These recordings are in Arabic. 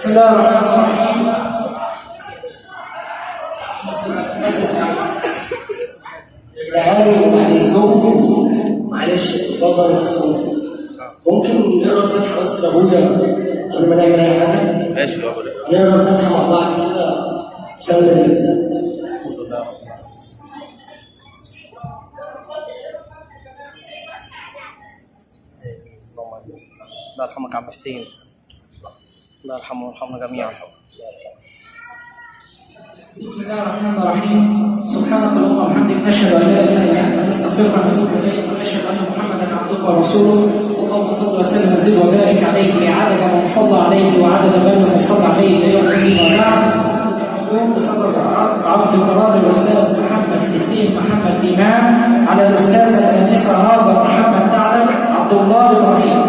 بسم الله الرحمن الرحيم. تعالوا بعد اذنكم، معلش اتفضل بس ممكن نقرا الفاتحه بس لابويا قبل ما نعمل اي حاجه؟ ماشي يا ابو. نقرا الفاتحه مع بعض كده بسبب الله يرحمك عم حسين، الله يرحمه ويرحمنا جميعا. بسم الله الرحمن الرحيم. سبحانك اللهم وبحمدك، نشهد ان لا اله الا انت، نستغفرك ونتوب اليك، ونشهد ان محمدا عبدك ورسوله. اللهم صل وسلم وزد وبارك عليه عدد من صلى عليه وعدد من صلى عليه الى يوم الدين. وبعد، اليوم بصدر عبد قرار الاستاذ محمد حسين محمد امام على الاستاذه الانسه هاجر محمد ثعلب عبد الله ابراهيم.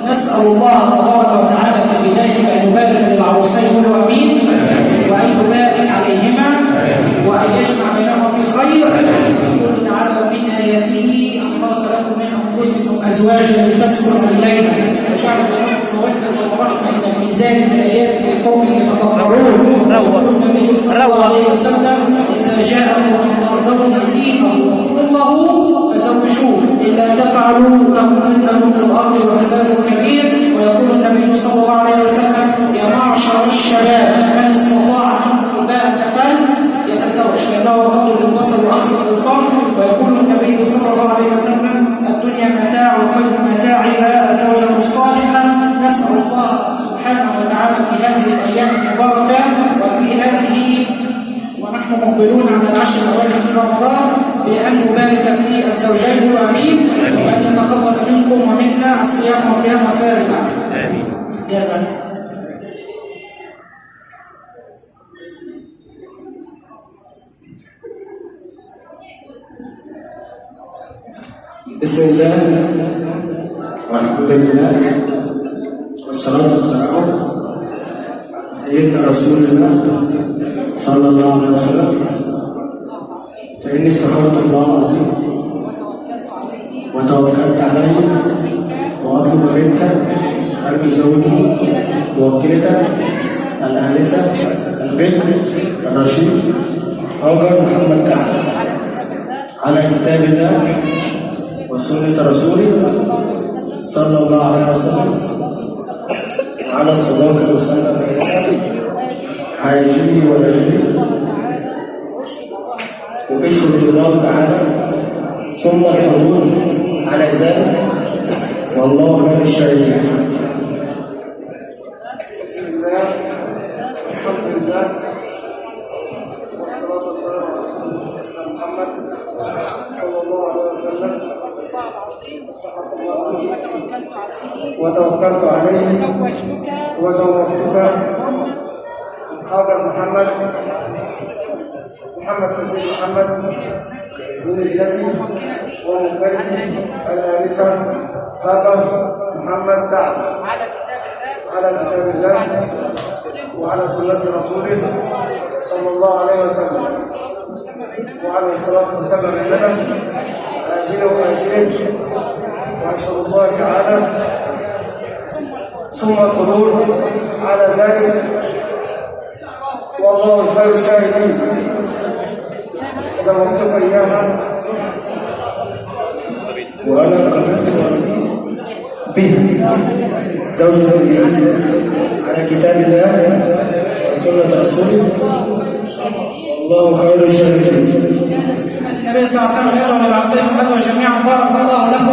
نسال الله تبارك وتعالى في البدايه ان يبارك للعروسين، قولوا امين، وان يبارك عليهما وان يجمع بينهما في خير. يقول تعالى من اياته ان خلق لكم من انفسكم ازواجا لتسكنوا اليها وجعل بينكم موده ورحمه ان في ذلك الايات لقوم يتفكرون. يقول النبي صلى الله عليه وسلم اذا جاءكم من ترضون دينه وخلقه فزوجوه، الا تفعلوا لكم فتنه في الارض وفساد كبير. ويقول النبي صلى الله عليه وسلم يا معشر الشباب من استطاع منكم الباءة فليتزوج فانه غض للبصر واقصر للفرج. ويقول النبي صلى الله عليه وسلم الدنيا متاع وخير متاعها الزوجة الصالحة. نسأل الله سبحانه وتعالى في هذه الايام المباركة وفي هذه ونحن مقبلون على العشر الاواخر من رمضان بان يبارك في الزوجين، امين، وان يتقبل منكم ومنا الصيام والقيام وسائر الاعمال. امين. جزاك. بسم الله والحمد لله والصلاة والسلام على سيدنا رسول الله صلى الله عليه وسلم. فإني استخرت الله العظيم وتوكلت عليه وأطلب منك أن تزوجني موكلتك الآنسة البكر الرشيد هاجر محمد ثعلب على كتاب الله وسنة رسوله صلى الله عليه وسلم وعلى الصداقة المسلمة بيننا حاجبي ونجبي وبشهد الله تعالى ثم الحضور على ذلك والله خير الشاهدين. بسم الله الحمد لله والصلاة والسلام على رسول الله محمد صلى الله عليه وسلم. استغفر الله العظيم وتوكلت عليه وزوجتك هاجر محمد حسين محمد من ابنتي وموكلتي الآنسة هاجر محمد ثعلب على كتاب الله وعلى سنة رسوله صلى الله عليه وسلم وعلى الصلاة والسلام لنا آجله وآجله. وأشهد الله تعالى ثم الحضور على ذلك والله خير الشاهدين. زوجتك إياها وأنا قبلت بها زوجة على كتاب الله وسنة رسوله والله خير الشاهدين. النبي صلى الله عليه وسلم يرى للعصير خلوا جميعا بارك الله لكم